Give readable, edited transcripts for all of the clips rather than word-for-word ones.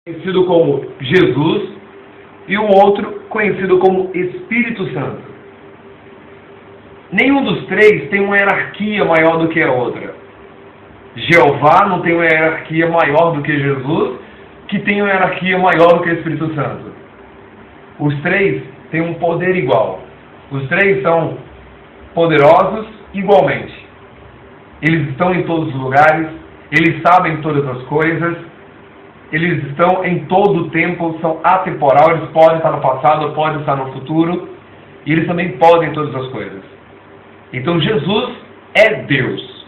conhecido como Jesus, e o outro conhecido como Espírito Santo. Nenhum dos três tem uma hierarquia maior do que a outra. Jeová não tem uma hierarquia maior do que Jesus, que tem uma hierarquia maior do que o Espírito Santo. Os três têm um poder igual. Os três são poderosos igualmente. Eles estão em todos os lugares, eles sabem todas as coisas, eles estão em todo o tempo, são atemporal, eles podem estar no passado, podem estar no futuro, e eles também podem todas as coisas. Então Jesus é Deus.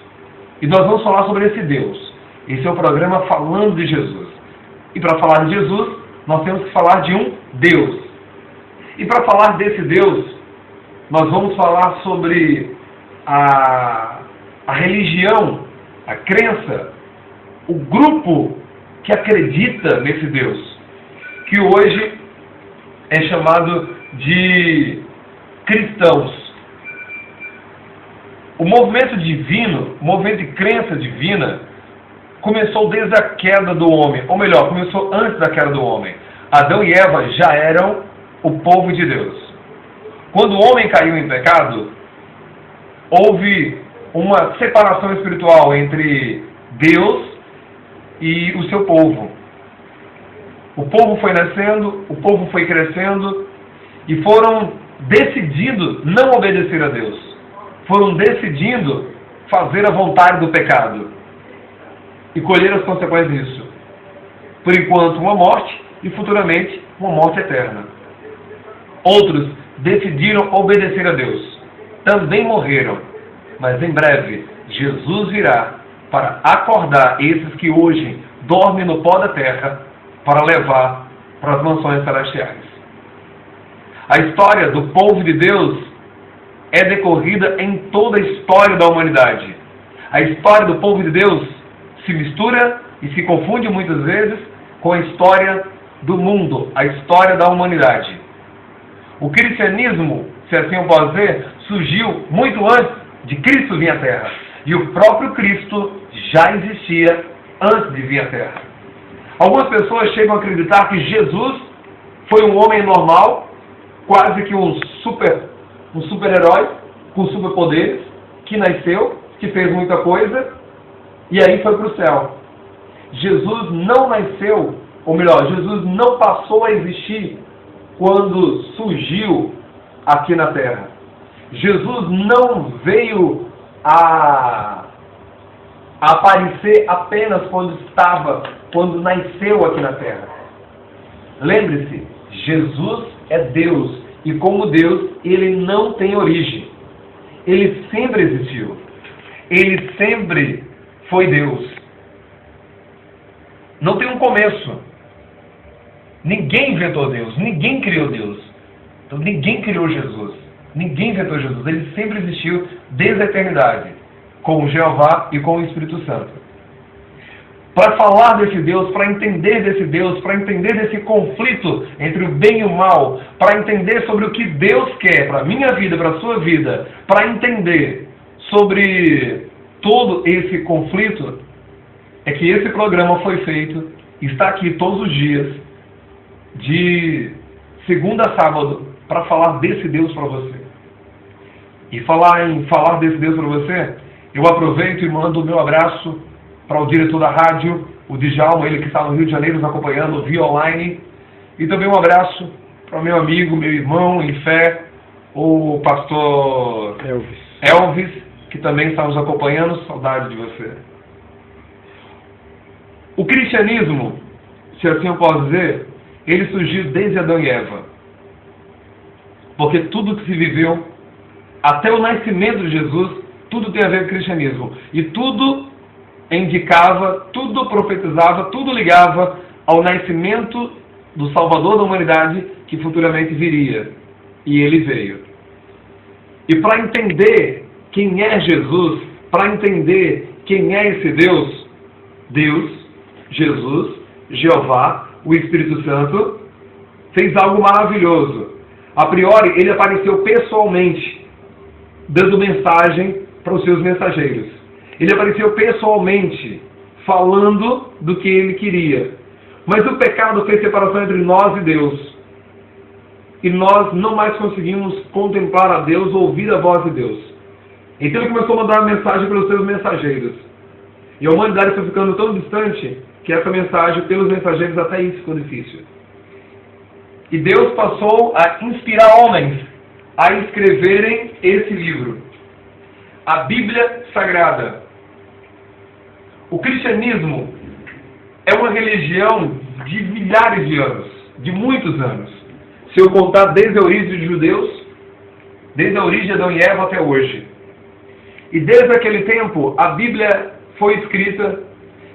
E nós vamos falar sobre esse Deus. Esse é o programa Falando de Jesus. E para falar de Jesus, nós temos que falar de um Deus. E para falar desse Deus, nós vamos falar sobre a religião, a crença, o grupo que acredita nesse Deus, que hoje é chamado de cristãos. O movimento divino, o movimento de crença divina, começou desde a queda do homem, ou melhor, começou antes da queda do homem. Adão e Eva já eram o povo de Deus. Quando o homem caiu em pecado, houve uma separação espiritual entre Deus e o seu povo. O povo foi nascendo, o povo foi crescendo e foram decidindo não obedecer a Deus. Foram decidindo fazer a vontade do pecado e colher as consequências disso. Por enquanto, uma morte e futuramente uma morte eterna. Outros decidiram obedecer a Deus. Também morreram, mas em breve Jesus virá para acordar esses que hoje dormem no pó da terra para levar para as mansões celestiais. A história do povo de Deus é decorrida em toda a história da humanidade. A história do povo de Deus se mistura e se confunde muitas vezes com a história do mundo, a história da humanidade. O cristianismo, se assim eu posso dizer, surgiu muito antes de Cristo vir à Terra. E o próprio Cristo já existia antes de vir à Terra. Algumas pessoas chegam a acreditar que Jesus foi um homem normal, quase que um super-herói com superpoderes, que nasceu, que fez muita coisa, e aí foi para o céu. Jesus não nasceu, ou melhor, Jesus não passou a existir quando surgiu aqui na Terra. Jesus não veio a aparecer apenas quando nasceu aqui na Terra. Lembre-se, Jesus é Deus, e como Deus, ele não tem origem. Ele sempre existiu. Ele sempre foi Deus. Não tem um começo. Ninguém inventou Deus, ninguém criou Deus. Então ninguém criou Jesus. Ninguém inventou Jesus. Ele sempre existiu desde a eternidade, com o Jeová e com o Espírito Santo. Para falar desse Deus, para entender desse Deus, para entender desse conflito entre o bem e o mal, para entender sobre o que Deus quer para a minha vida, para a sua vida, para entender sobre todo esse conflito, é que esse programa foi feito, está aqui todos os dias, de segunda a sábado, para falar desse Deus para você. E falar em falar desse Deus para você, eu aproveito e mando o meu abraço para o diretor da rádio, o Djalma, ele que está no Rio de Janeiro nos acompanhando via online. E também um abraço para o meu amigo, meu irmão em fé, o pastor Elvis, que também está nos acompanhando. Saudade de você. O cristianismo, se assim eu posso dizer, ele surgiu desde Adão e Eva. Porque tudo que se viveu, até o nascimento de Jesus, tudo tem a ver com o cristianismo. E tudo indicava, tudo profetizava, tudo ligava ao nascimento do Salvador da humanidade que futuramente viria. E ele veio. E para entender quem é Jesus, para entender quem é esse Deus, Jesus, Jeová, o Espírito Santo, fez algo maravilhoso. A priori, ele apareceu pessoalmente, dando mensagem para os seus mensageiros. Ele apareceu pessoalmente, falando do que ele queria. Mas o pecado fez separação entre nós e Deus. E nós não mais conseguimos contemplar a Deus ou ouvir a voz de Deus. Então ele começou a mandar uma mensagem pelos seus mensageiros. E a humanidade foi ficando tão distante que essa mensagem pelos mensageiros até isso ficou difícil. E Deus passou a inspirar homens a escreverem esse livro. A Bíblia Sagrada. O cristianismo é uma religião de milhares de anos, de muitos anos. Se eu contar desde a origem dos judeus, desde a origem de Adão e Eva até hoje. E desde aquele tempo, a Bíblia foi escrita,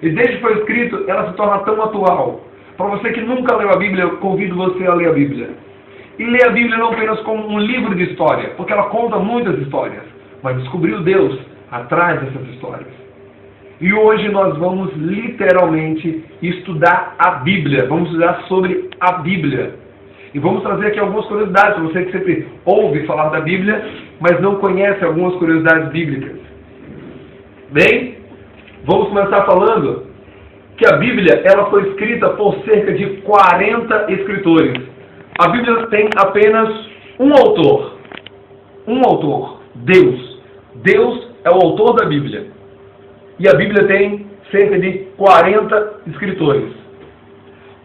e desde que foi escrito, ela se torna tão atual. Para você que nunca leu a Bíblia, eu convido você a ler a Bíblia. E ler a Bíblia não apenas como um livro de história, porque ela conta muitas histórias, mas descobriu Deus atrás dessas histórias. E hoje nós vamos literalmente estudar a Bíblia, vamos estudar sobre a Bíblia. E vamos trazer aqui algumas curiosidades para você que sempre ouve falar da Bíblia, mas não conhece algumas curiosidades bíblicas. Bem, vamos começar falando que a Bíblia ela foi escrita por cerca de 40 escritores. A Bíblia tem apenas um autor. Um autor. Deus. Deus é o autor da Bíblia. E a Bíblia tem cerca de 40 escritores.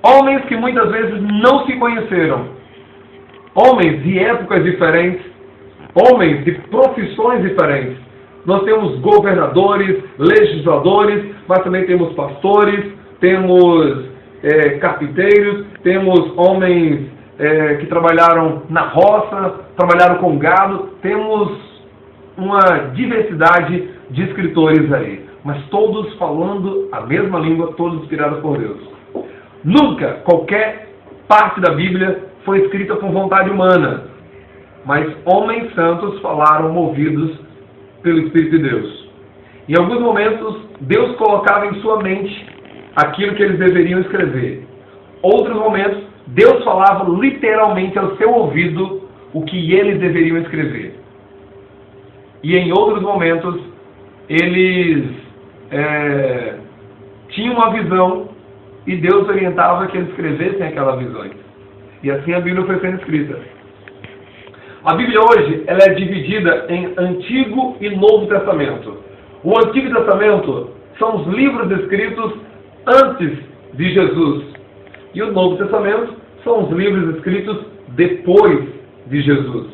Homens que muitas vezes não se conheceram. Homens de épocas diferentes. Homens de profissões diferentes. Nós temos governadores, legisladores, mas também temos pastores, temos carpinteiros, temos homens que trabalharam na roça, trabalharam com gado. Temos uma diversidade de escritores aí, mas todos falando a mesma língua, todos inspirados por Deus. Nunca qualquer parte da Bíblia foi escrita por vontade humana, mas homens santos falaram movidos pelo Espírito de Deus. Em alguns momentos, Deus colocava em sua mente aquilo que eles deveriam escrever. Outros momentos, Deus falava literalmente ao seu ouvido o que eles deveriam escrever. E em outros momentos, eles tinham uma visão e Deus orientava que eles escrevessem aquelas visões. E assim a Bíblia foi sendo escrita. A Bíblia hoje ela é dividida em Antigo e Novo Testamento. O Antigo Testamento são os livros escritos antes de Jesus. E o Novo Testamento são os livros escritos depois de Jesus.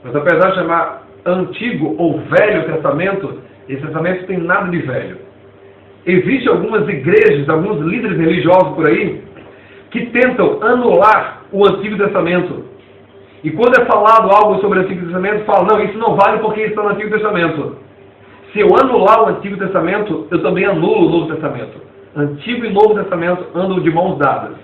Mas apesar de chamar Antigo ou Velho Testamento, esse testamento tem nada de velho. Existem algumas igrejas, alguns líderes religiosos por aí, que tentam anular o Antigo Testamento. E quando é falado algo sobre o Antigo Testamento, falam, não, isso não vale porque está no Antigo Testamento. Se eu anular o Antigo Testamento, eu também anulo o Novo Testamento. Antigo e Novo Testamento andam de mãos dadas.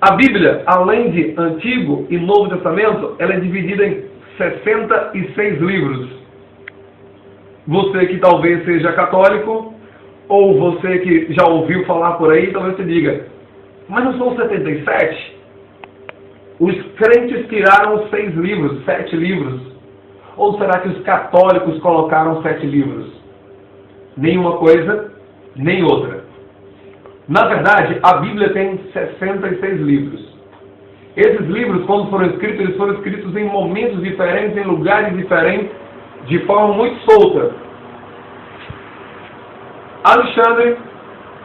A Bíblia, além de Antigo e Novo Testamento, ela é dividida em 66 livros. Você que talvez seja católico, ou você que já ouviu falar por aí, talvez você diga, mas não são 77? Os crentes tiraram 6 livros, 7 livros. Ou será que os católicos colocaram 7 livros? Nenhuma coisa, nem outra. Na verdade, a Bíblia tem 66 livros. Esses livros, quando foram escritos, eles foram escritos em momentos diferentes, em lugares diferentes, de forma muito solta. Alexandre,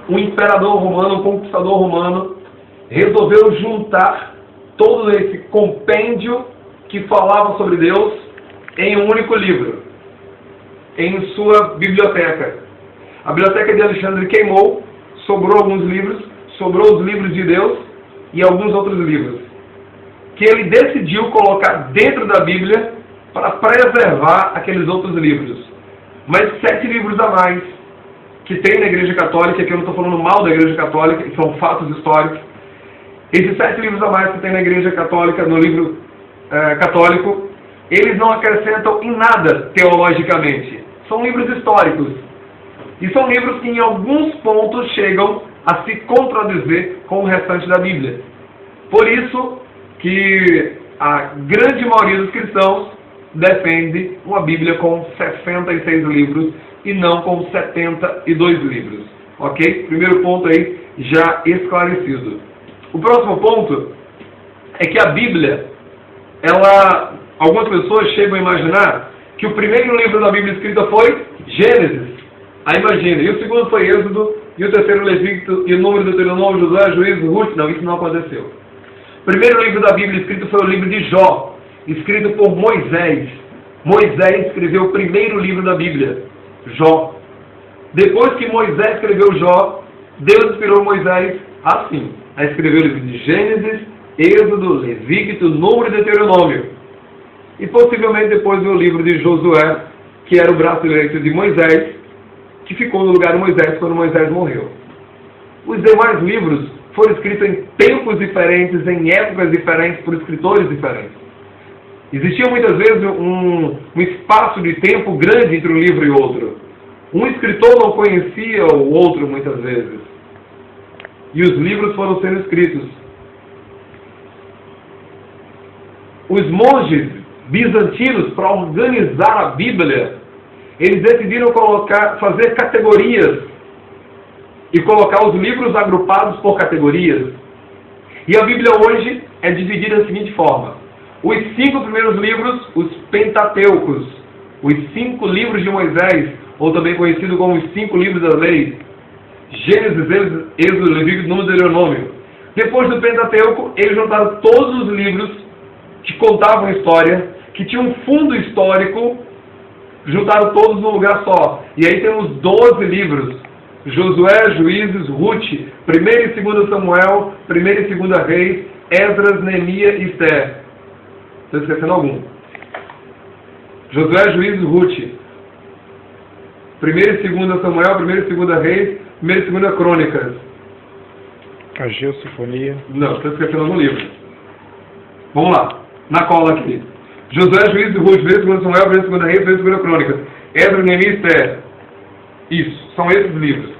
um imperador romano, um conquistador romano, resolveu juntar todo esse compêndio que falava sobre Deus em um único livro, em sua biblioteca. A biblioteca de Alexandre queimou, sobrou alguns livros, sobrou os livros de Deus e alguns outros livros, que ele decidiu colocar dentro da Bíblia para preservar aqueles outros livros. Mas 7 livros a mais que tem na Igreja Católica, que eu não estou falando mal da Igreja Católica, que são fatos históricos. Esses 7 livros a mais que tem na Igreja Católica, no livro católico, eles não acrescentam em nada teologicamente. São livros históricos. E são livros que em alguns pontos chegam a se contradizer com o restante da Bíblia. Por isso que a grande maioria dos cristãos defende uma Bíblia com 66 livros e não com 72 livros. Ok? Primeiro ponto aí já esclarecido. O próximo ponto é que a Bíblia, algumas pessoas chegam a imaginar que o primeiro livro da Bíblia escrita foi Gênesis. Aí imagina, e o segundo foi Êxodo, e o terceiro Levítico, e o número do Deuteronômio, Josué, Juízo, Ruth. Não, isso não aconteceu. O primeiro livro da Bíblia escrito foi o livro de Jó, escrito por Moisés. Moisés escreveu o primeiro livro da Bíblia, Jó. Depois que Moisés escreveu Jó, Deus inspirou Moisés assim, a escrever o livro de Gênesis, Êxodo, Levítico, Número e Deuteronômio. E possivelmente depois o livro de Josué, que era o braço direito de Moisés, que ficou no lugar de Moisés quando Moisés morreu. Os demais livros foram escritos em tempos diferentes, em épocas diferentes, por escritores diferentes. Existia muitas vezes um espaço de tempo grande entre um livro e outro. Um escritor não conhecia o outro muitas vezes. E os livros foram sendo escritos. Os monges bizantinos, para organizar a Bíblia, eles decidiram fazer categorias e colocar os livros agrupados por categorias. E a Bíblia hoje é dividida da seguinte forma: os 5 primeiros livros, os Pentateucos, os 5 livros de Moisés, ou também conhecido como os 5 livros da lei, Gênesis, Êxodo, Levítico, Número e Deuteronômio. Depois do Pentateuco, eles juntaram todos os livros que contavam a história, que tinham um fundo histórico, juntaram todos num lugar só. E aí temos 12 livros: Josué, Juízes, Ruth, 1 e 2 Samuel, 1 e 2 Reis, Esdras, Neemias e Esther. Estou esquecendo algum? Josué, Juízes, Ruth, 1 e 2 Samuel, 1 e 2 Reis, 1 e 2 Crônicas. Ageu, Sinfonia. Não, estou esquecendo algum livro. Vamos lá, na cola aqui. Josué, Juízes, Ruth, 1 e 2 Samuel, 1 e 2 Reis, 1 e 2 Crônicas. Esdras, Neemias e Esther. Isso, são esses livros.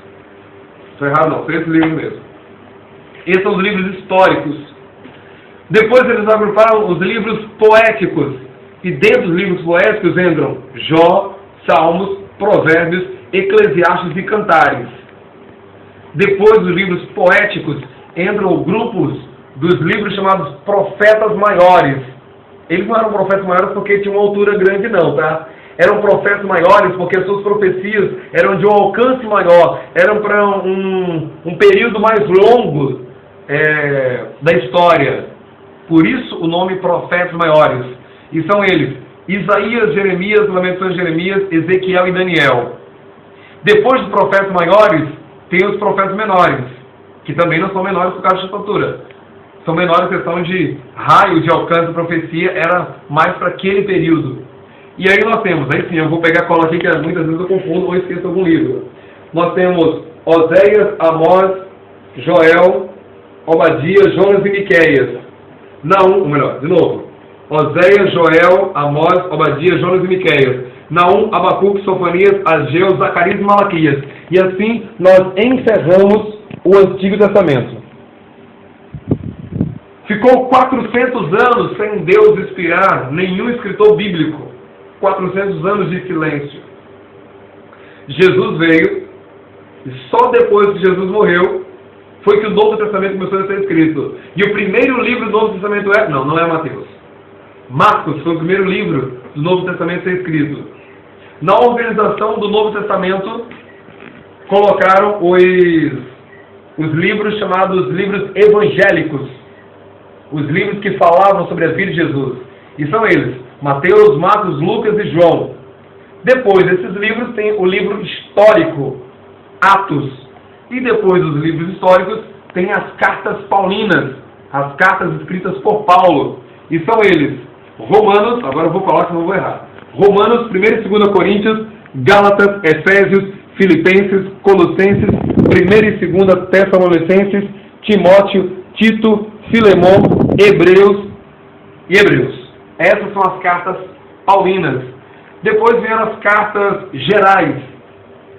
Estou errado não, são esses livros mesmo. Esses são os livros históricos. Depois eles agruparam os livros poéticos. E dentro dos livros poéticos entram Jó, Salmos, Provérbios, Eclesiastes e Cantares. Depois dos livros poéticos entram grupos dos livros chamados profetas maiores. Eles não eram profetas maiores porque tinham uma altura grande não, tá? Eram profetas maiores porque suas profecias eram de um alcance maior, eram para um período mais longo da história. Por isso o nome profetas maiores. E são eles: Isaías, Jeremias, Lamentações de Jeremias, Ezequiel e Daniel. Depois dos profetas maiores, tem os profetas menores, que também não são menores por causa de estatura. São menores em questão de raio de alcance de profecia, era mais para aquele período. E aí nós temos, aí sim, eu vou pegar a cola aqui, que muitas vezes eu confundo ou esqueço algum livro. Nós temos Oséias, Amós, Joel, Obadias, Jonas e Miqueias. Naum, ou melhor, de novo. Oséias, Joel, Amós, Obadias, Jonas e Miqueias. Naum, Abacuque, Sofonias, Ageu, Zacarias e Malaquias. E assim nós encerramos o Antigo Testamento. Ficou 400 anos sem Deus inspirar nenhum escritor bíblico. 400 anos de silêncio. Jesus veio, e só depois que Jesus morreu, foi que o Novo Testamento começou a ser escrito. E o primeiro livro do Novo Testamento não é Mateus. Marcos foi o primeiro livro do Novo Testamento a ser escrito. Na organização do Novo Testamento, colocaram os livros chamados livros evangélicos. Os livros que falavam sobre a vida de Jesus. E são eles: Mateus, Marcos, Lucas e João. Depois desses livros tem o livro histórico, Atos. E depois dos livros históricos tem as cartas paulinas, as cartas escritas por Paulo. E são eles: Romanos, agora eu vou falar que não vou errar. Romanos, 1 e 2 Coríntios, Gálatas, Efésios, Filipenses, Colossenses, 1 e 2 Tessalonicenses, Timóteo, Tito, Filemão, Hebreus e Hebreus. Essas são as cartas paulinas. Depois vieram as cartas gerais,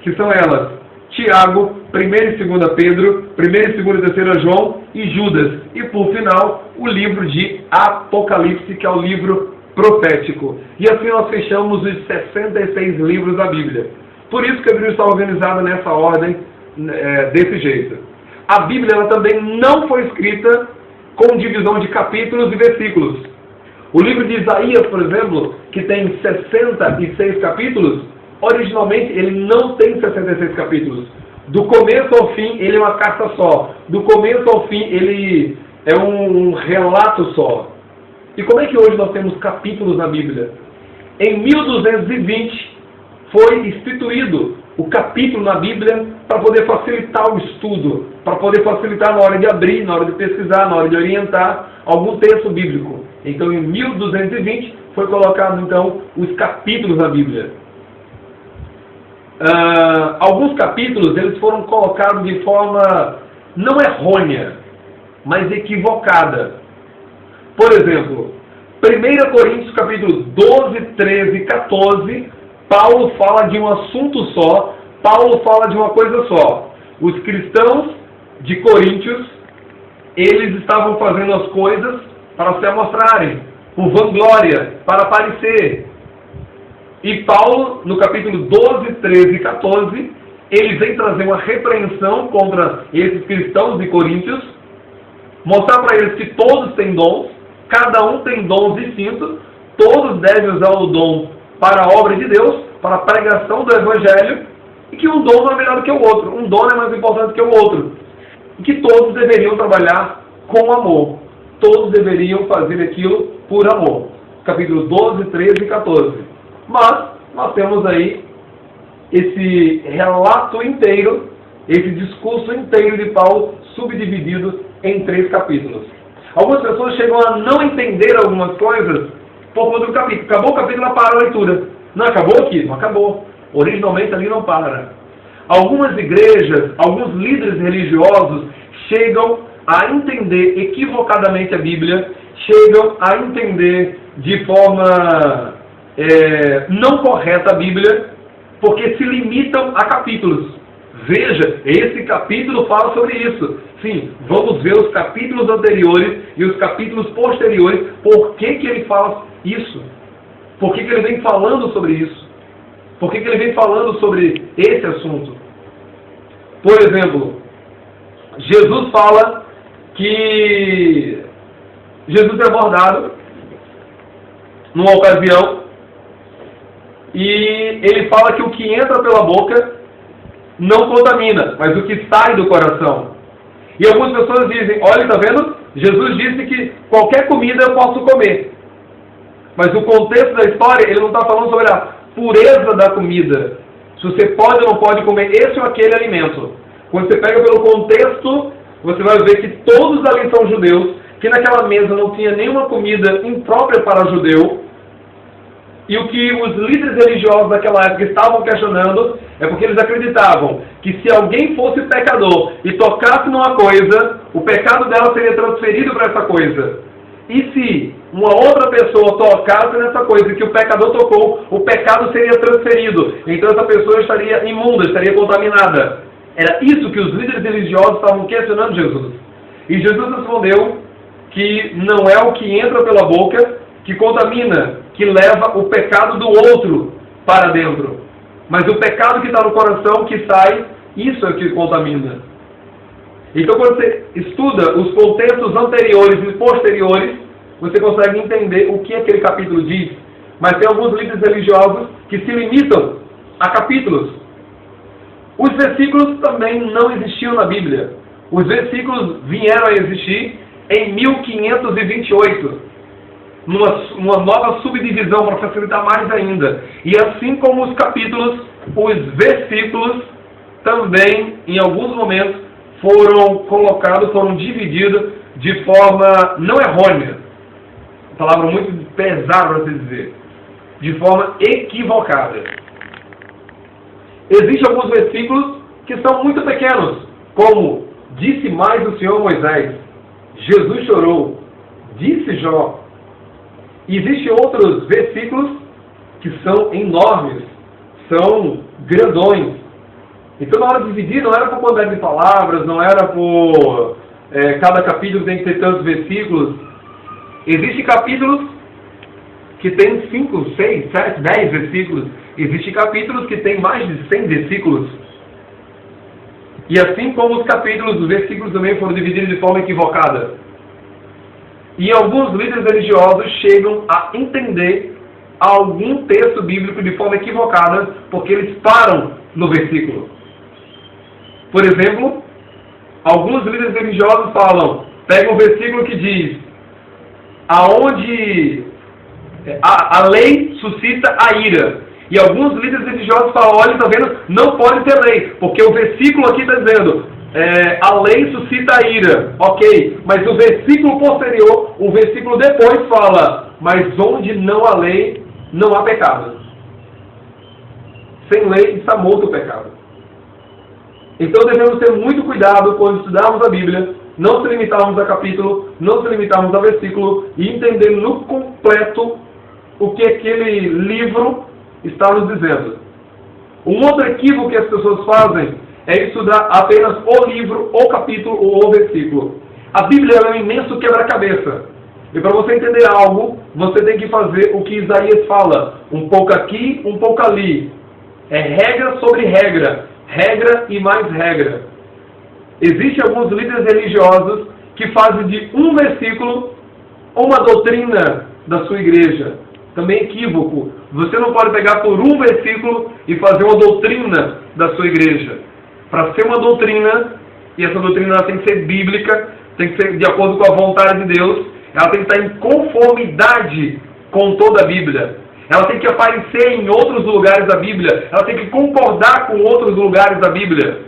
que são elas: Tiago, 1 e 2 Pedro, 1 e 2 e 3 João e Judas. E por final, o livro de Apocalipse, que é o livro profético. E assim nós fechamos os 66 livros da Bíblia. Por isso que a Bíblia está organizada nessa ordem, desse jeito. A Bíblia ela também não foi escrita com divisão de capítulos e versículos. O livro de Isaías, por exemplo, que tem 66 capítulos, originalmente ele não tem 66 capítulos. Do começo ao fim, ele é uma carta só. Do começo ao fim, ele é um relato só. E como é que hoje nós temos capítulos na Bíblia? Em 1220 foi instituído o capítulo na Bíblia para poder facilitar o estudo, para poder facilitar na hora de abrir, na hora de pesquisar, na hora de orientar algum texto bíblico. Então, em 1220 foi colocado então os capítulos na Bíblia. Alguns capítulos eles foram colocados de forma não errônea, mas equivocada. Por exemplo, 1 Coríntios capítulo 12, 13 e 14, Paulo fala de um assunto só, Paulo fala de uma coisa só. Os cristãos de Coríntios, eles estavam fazendo as coisas para se amostrarem, por vanglória, para aparecer. E Paulo, no capítulo 12, 13 e 14, ele vem trazer uma repreensão contra esses cristãos de Coríntios, mostrar para eles que todos têm dons, cada um tem dons distintos, todos devem usar o dom para a obra de Deus, para a pregação do Evangelho, e que um dom não é melhor do que o outro, um dom é mais importante que o outro, e que todos deveriam trabalhar com amor, todos deveriam fazer aquilo por amor. Capítulo 12, 13 e 14. Mas nós temos aí esse relato inteiro, esse discurso inteiro de Paulo subdividido em 3 capítulos. Algumas pessoas chegam a não entender algumas coisas por conta do capítulo. Acabou o capítulo, ela para a leitura. Não acabou aqui? Não acabou. Originalmente ali não para. Algumas igrejas, alguns líderes religiosos chegam a entender equivocadamente a Bíblia, chegam a entender de forma não correta a Bíblia, porque se limitam a capítulos. Veja, esse capítulo fala sobre isso. Sim, vamos ver os capítulos anteriores e os capítulos posteriores, por que ele fala isso? Por que ele vem falando sobre isso? Por que ele vem falando sobre esse assunto? Por exemplo, Jesus fala que Jesus é abordado numa ocasião e ele fala que o que entra pela boca não contamina, mas o que sai do coração. E algumas pessoas dizem, olha, está vendo? Jesus disse que qualquer comida eu posso comer. Mas o contexto da história, ele não está falando sobre a pureza da comida. Se você pode ou não pode comer esse ou aquele alimento. Quando você pega pelo contexto, você vai ver que todos ali são judeus, que naquela mesa não tinha nenhuma comida imprópria para judeu. E o que os líderes religiosos daquela época estavam questionando é porque eles acreditavam que se alguém fosse pecador e tocasse numa coisa, o pecado dela seria transferido para essa coisa. E se uma outra pessoa tocasse nessa coisa que o pecador tocou, o pecado seria transferido. Então essa pessoa estaria imunda, estaria contaminada. Era isso que os líderes religiosos estavam questionando Jesus. E Jesus respondeu que não é o que entra pela boca que contamina, que leva o pecado do outro para dentro. Mas o pecado que está no coração, que sai, isso é o que contamina. Então, quando você estuda os contextos anteriores e posteriores, você consegue entender o que aquele capítulo diz. Mas tem alguns líderes religiosos que se limitam a capítulos. Os versículos também não existiam na Bíblia. Os versículos vieram a existir em 1528. Numa nova subdivisão para facilitar mais ainda. E assim como os capítulos, os versículos também, em alguns momentos, foram colocados, foram divididos de forma não errônea. Palavra muito pesada para se dizer. De forma equivocada. Existem alguns versículos que são muito pequenos, como disse mais o Senhor Moisés, Jesus chorou, disse Jó. Existem outros versículos que são enormes, são grandões. Então, na hora de dividir, não era por quantidade de palavras, não era por cada capítulo tem que ter tantos versículos. Existem capítulos que tem 5, 6, 7, 10 versículos. Existem capítulos que tem mais de 100 versículos. E assim como os capítulos, os versículos também foram divididos de forma equivocada. E alguns líderes religiosos chegam a entender algum texto bíblico de forma equivocada, porque eles param no versículo. Por exemplo, alguns líderes religiosos falam, pegam um versículo que diz, aonde a lei suscita a ira. E alguns líderes religiosos falam, olha, está vendo, não pode ter lei, porque o versículo aqui está dizendo, a lei suscita a ira, ok, mas o versículo posterior, o versículo depois fala, mas onde não há lei, não há pecado. Sem lei está morto o pecado. Então devemos ter muito cuidado quando estudarmos a Bíblia, não se limitarmos a capítulo, não se limitarmos a versículo, e entender no completo o que aquele livro está nos dizendo. Um outro equívoco que as pessoas fazem é estudar apenas o livro, o capítulo ou o versículo. A Bíblia é um imenso quebra-cabeça. E para você entender algo, você tem que fazer o que Isaías fala. Um pouco aqui, um pouco ali. É regra sobre regra. Regra e mais regra. Existem alguns líderes religiosos que fazem de um versículo uma doutrina da sua igreja. Também equívoco. Você não pode pegar por um versículo e fazer uma doutrina da sua igreja. Para ser uma doutrina, e essa doutrina tem que ser bíblica, tem que ser de acordo com a vontade de Deus, ela tem que estar em conformidade com toda a Bíblia. Ela tem que aparecer em outros lugares da Bíblia. Ela tem que concordar com outros lugares da Bíblia.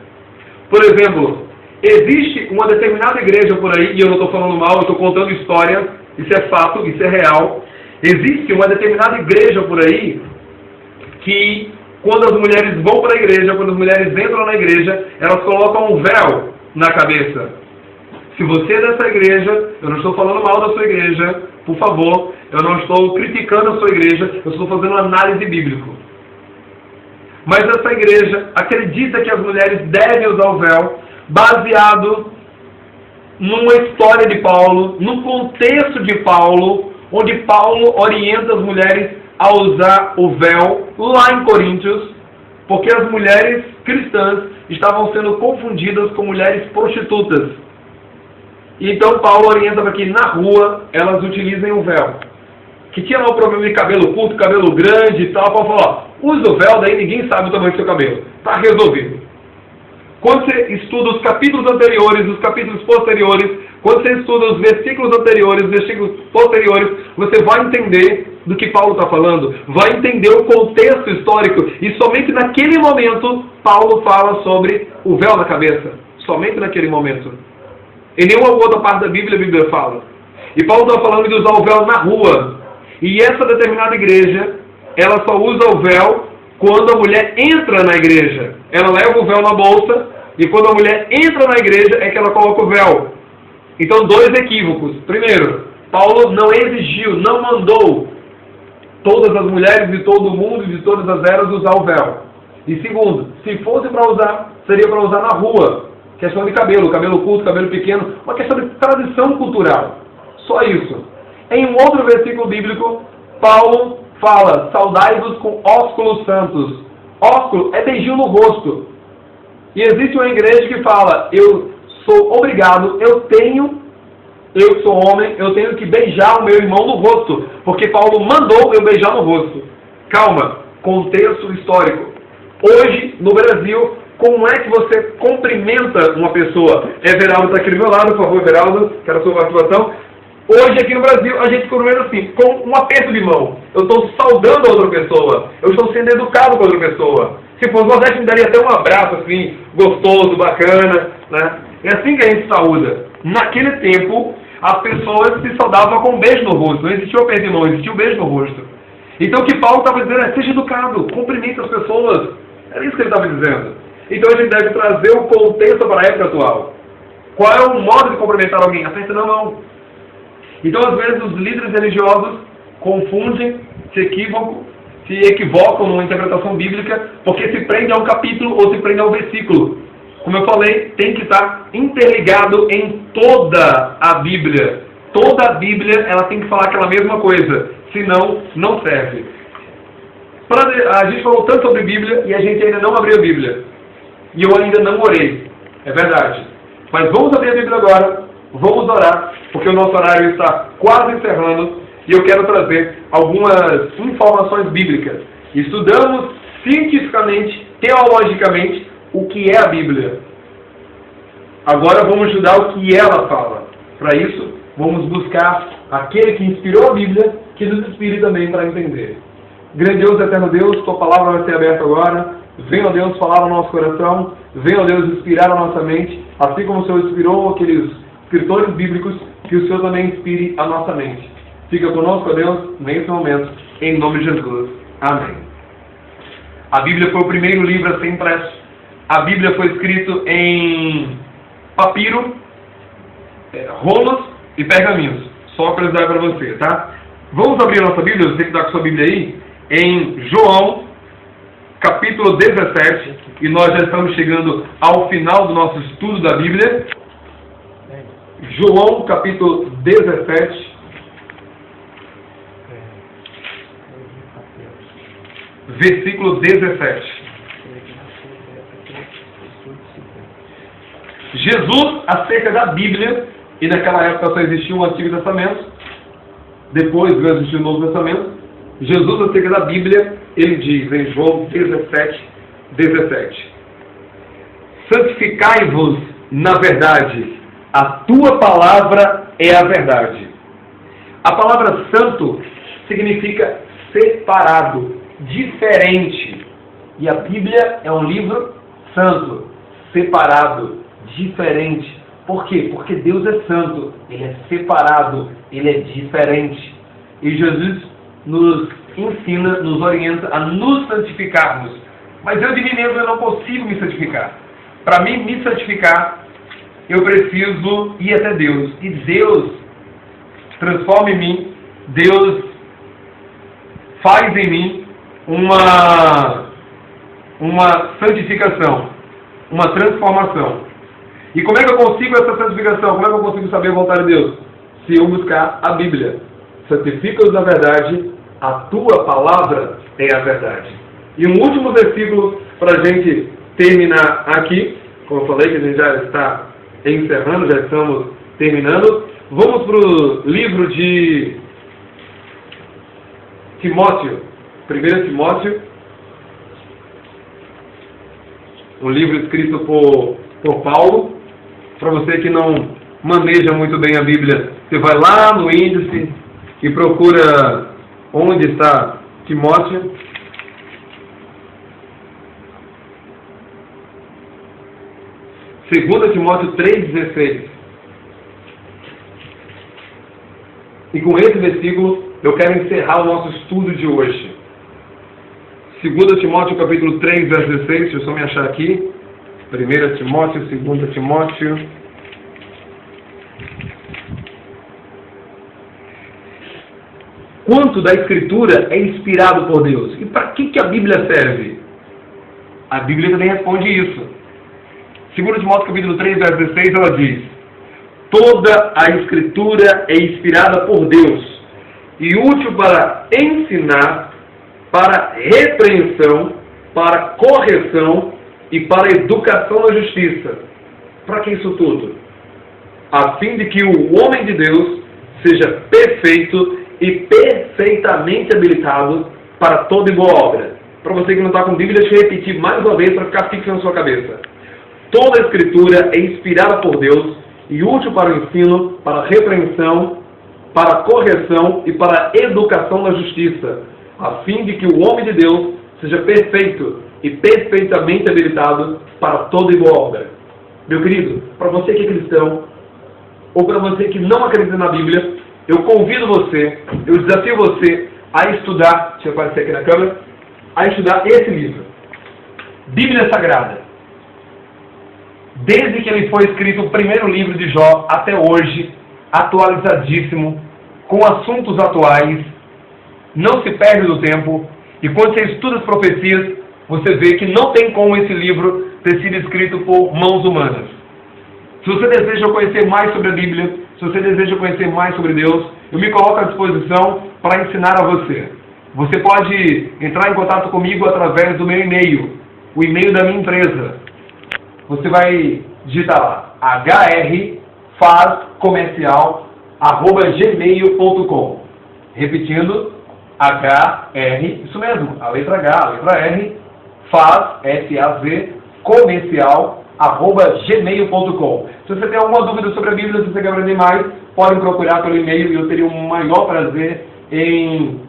Por exemplo, existe uma determinada igreja por aí, e eu não estou falando mal, eu estou contando história, isso é fato, isso é real. Existe uma determinada igreja por aí que, quando as mulheres vão para a igreja, quando as mulheres entram na igreja, elas colocam um véu na cabeça. Se você é dessa igreja, eu não estou falando mal da sua igreja, por favor, eu não estou criticando a sua igreja, eu estou fazendo uma análise bíblica. Mas essa igreja acredita que as mulheres devem usar o véu, baseado numa história de Paulo, no contexto de Paulo, onde Paulo orienta as mulheres a usar o véu lá em Coríntios, porque as mulheres cristãs estavam sendo confundidas com mulheres prostitutas. Então Paulo orienta para que na rua elas utilizem o véu. Que tinha lá o problema de cabelo curto, cabelo grande e tal. Paulo falou, usa o véu, daí ninguém sabe o tamanho do seu cabelo. Está resolvido. Quando você estuda os capítulos anteriores, os capítulos posteriores, quando você estuda os versículos anteriores, os versículos posteriores, você vai entender do que Paulo está falando, vai entender o contexto histórico, e somente naquele momento Paulo fala sobre o véu na cabeça. Somente naquele momento. Em nenhuma outra parte da Bíblia, a Bíblia fala. E Paulo está falando de usar o véu na rua. E essa determinada igreja, ela só usa o véu quando a mulher entra na igreja. Ela leva o véu na bolsa, e quando a mulher entra na igreja é que ela coloca o véu. Então, dois equívocos. Primeiro, Paulo não exigiu, não mandou todas as mulheres de todo o mundo e de todas as eras usar o véu. E segundo, se fosse para usar, seria para usar na rua. Questão de cabelo, cabelo curto, cabelo pequeno, uma questão de tradição cultural. Só isso. Em um outro versículo bíblico, Paulo fala, saudai-vos com ósculos santos. Ósculo é beijinho no rosto. E existe uma igreja que fala, eu sou obrigado, eu sou homem, eu tenho que beijar o meu irmão no rosto, porque Paulo mandou eu beijar no rosto. Calma, contexto histórico. Hoje, no Brasil, como é que você cumprimenta uma pessoa? Everaldo está aqui do meu lado, por favor, Everaldo, quero a sua participação. Hoje, aqui no Brasil, a gente cumprimenta assim, com um aperto de mão. Eu estou saudando a outra pessoa, eu estou sendo educado com a outra pessoa. Se fosse você, me daria até um abraço, assim, gostoso, bacana, né? É assim que a gente saúda. Naquele tempo, as pessoas se saudavam com um beijo no rosto. Não existia o aperto de mão, existia um beijo no rosto. Então o que Paulo estava dizendo é, seja educado, cumprimente as pessoas. Era isso que ele estava dizendo. Então a gente deve trazer o contexto para a época atual. Qual é o modo de cumprimentar alguém? Aperta na mão. Então às vezes os líderes religiosos confundem, se equivocam numa interpretação bíblica, porque se prende a um capítulo ou se prende a um versículo. Como eu falei, tem que estar interligado em toda a Bíblia. Toda a Bíblia ela tem que falar aquela mesma coisa, senão não serve. A gente falou tanto sobre Bíblia e a gente ainda não abriu a Bíblia. E eu ainda não orei. É verdade. Mas vamos abrir a Bíblia agora, vamos orar, porque o nosso horário está quase encerrando e eu quero trazer algumas informações bíblicas. Estudamos cientificamente, teologicamente, o que é a Bíblia. Agora vamos estudar o que ela fala. Para isso, vamos buscar aquele que inspirou a Bíblia, que nos inspire também para entender. Grandioso eterno Deus, tua palavra vai ser aberta agora. Venha, ó Deus, falar ao nosso coração. Venha, ó Deus, inspirar a nossa mente. Assim como o Senhor inspirou aqueles escritores bíblicos, que o Senhor também inspire a nossa mente. Fica conosco, ó Deus, nesse momento, em nome de Jesus. Amém. A Bíblia foi o primeiro livro a ser impresso. A Bíblia foi escrita em papiro, rolos e pergaminhos. Só para dar para você, tá? Vamos abrir a nossa Bíblia, você que está com a sua Bíblia aí, em João, capítulo 17, e nós já estamos chegando ao final do nosso estudo da Bíblia. João, capítulo 17, versículo 17. Jesus, acerca da Bíblia, e naquela época só existia um Antigo Testamento, depois veio existir o Novo Testamento. Jesus, acerca da Bíblia, ele diz em João 17. Santificai-vos na verdade, a tua palavra é a verdade. A palavra santo significa separado, diferente. E a Bíblia é um livro santo, separado, diferente. Por quê? Porque Deus é santo, Ele é separado, Ele é diferente. E Jesus nos ensina, nos orienta a nos santificarmos. Mas eu de mim mesmo eu não consigo me santificar. Para mim me santificar, eu preciso ir até Deus. E Deus transforma em mim, Deus faz em mim uma santificação, uma transformação. E como é que eu consigo essa santificação? Como é que eu consigo saber a vontade de Deus? Se eu buscar a Bíblia. Santifica-os na verdade, a tua palavra é a verdade. E um último versículo para a gente terminar aqui. Como eu falei, que a gente já está encerrando, já estamos terminando. Vamos para o livro de Timóteo. 1 Timóteo. Um livro escrito por Paulo. Para você que não maneja muito bem a Bíblia, você vai lá no índice e procura onde está Timóteo. Segunda Timóteo 3,16. E com esse versículo eu quero encerrar o nosso estudo de hoje. 2 Timóteo capítulo 3, verso 16, deixa eu só me achar aqui. 1 Timóteo, 2 Timóteo. Quanto da Escritura é inspirado por Deus? E para que a Bíblia serve? A Bíblia também responde isso. 2 Timóteo capítulo 3, verso 16, ela diz: toda a Escritura é inspirada por Deus e útil para ensinar, para repreensão, para correção e para educação na justiça. Para que isso tudo? A fim de que o homem de Deus seja perfeito e perfeitamente habilitado para toda e boa obra. Para você que não está com Bíblia, deixa eu repetir mais uma vez para ficar fixo na sua cabeça. Toda a Escritura é inspirada por Deus e útil para o ensino, para a repreensão, para a correção e para a educação na justiça, a fim de que o homem de Deus seja perfeito e perfeitamente habilitado para toda e boa obra. Meu querido, para você que é cristão, ou para você que não acredita na Bíblia, eu convido você, eu desafio você a estudar, deixa eu aparecer aqui na câmera, a estudar esse livro, Bíblia Sagrada. Desde que ele foi escrito o primeiro livro de Jó até hoje, atualizadíssimo, com assuntos atuais, não se perde do tempo, e quando você estuda as profecias, você vê que não tem como esse livro ter sido escrito por mãos humanas. Se você deseja conhecer mais sobre a Bíblia, se você deseja conhecer mais sobre Deus, eu me coloco à disposição para ensinar a você. Você pode entrar em contato comigo através do meu e-mail, o e-mail da minha empresa. Você vai digita lá, hrfazcomercial@gmail.com. Repetindo, HR, isso mesmo, a letra H, a letra R, faz, F-A-Z, comercial@gmail.com. Se você tem alguma dúvida sobre a Bíblia, se você quer aprender mais, pode me procurar pelo e-mail e eu teria o maior prazer em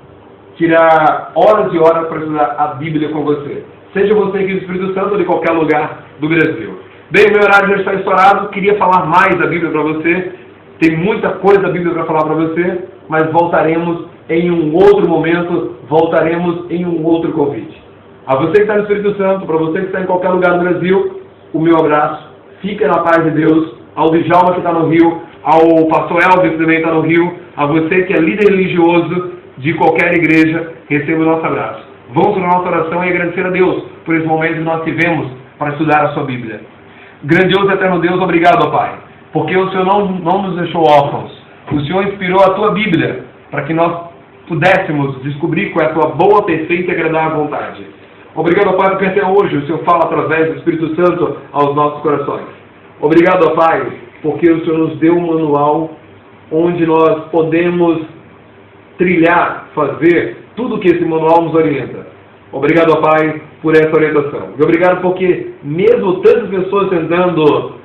tirar horas e horas para estudar a Bíblia com você. Seja você aqui do Espírito Santo ou de qualquer lugar do Brasil. Bem, o meu horário já está estourado, queria falar mais da Bíblia para você, tem muita coisa da Bíblia para falar para você, mas voltaremos em um outro momento, voltaremos em um outro convite. A você que está no Espírito Santo, para você que está em qualquer lugar do Brasil, o meu abraço, fica na paz de Deus, ao Djalma que está no Rio, ao pastor Elvis que também está no Rio, a você que é líder religioso de qualquer igreja, receba o nosso abraço. Vamos para a nossa oração e agradecer a Deus por esse momento que nós tivemos para estudar a sua Bíblia. Grandioso e eterno Deus, obrigado, ó Pai, porque o Senhor não nos deixou órfãos. O Senhor inspirou a tua Bíblia para que nós pudéssemos descobrir qual é a tua boa, perfeita e agradável vontade. Obrigado, ó Pai, porque até hoje o Senhor fala através do Espírito Santo aos nossos corações. Obrigado, ó Pai, porque o Senhor nos deu um manual onde nós podemos trilhar, fazer tudo o que esse manual nos orienta. Obrigado, ó Pai, por essa orientação. E obrigado porque, mesmo tantas pessoas tentando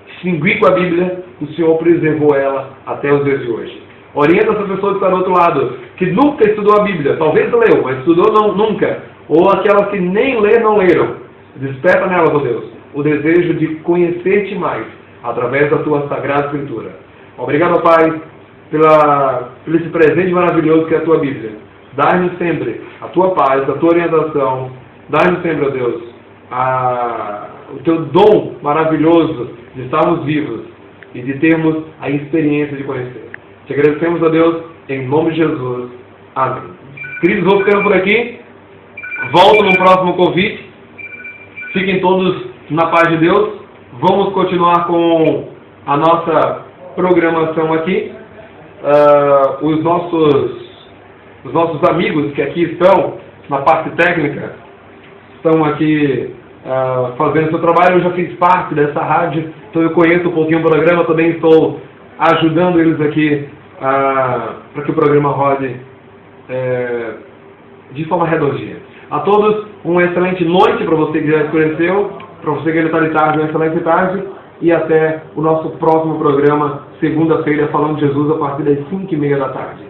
extinguir com a Bíblia, o Senhor preservou ela até os dias de hoje. Orienta essa pessoa que está do outro lado, que nunca estudou a Bíblia, talvez leu, mas estudou nunca, ou aquelas que nem ler não leram. Desperta nela, ó Deus, o desejo de conhecer-te mais, através da tua Sagrada Escritura. Obrigado, ó Pai, por esse presente maravilhoso que é a tua Bíblia. Dá-nos sempre a tua paz, a tua orientação. Dá-nos sempre, ó Deus, o teu dom maravilhoso de estarmos vivos e de termos a experiência de conhecer. Te agradecemos, ó Deus, em nome de Jesus. Amém. Queridos, vou ficando por aqui. Volto no próximo convite. Fiquem todos na paz de Deus. Vamos continuar com a nossa programação aqui. Os nossos amigos que aqui estão na parte técnica estão aqui fazendo seu trabalho. Eu já fiz parte dessa rádio, então eu conheço um pouquinho o programa, também estou ajudando eles aqui para que o programa rode de forma redondinha. A todos, uma excelente noite para você que já escureceu, para você que ainda está de tarde, uma excelente tarde, e até o nosso próximo programa, segunda-feira, falando de Jesus, a partir das 5:30 da tarde.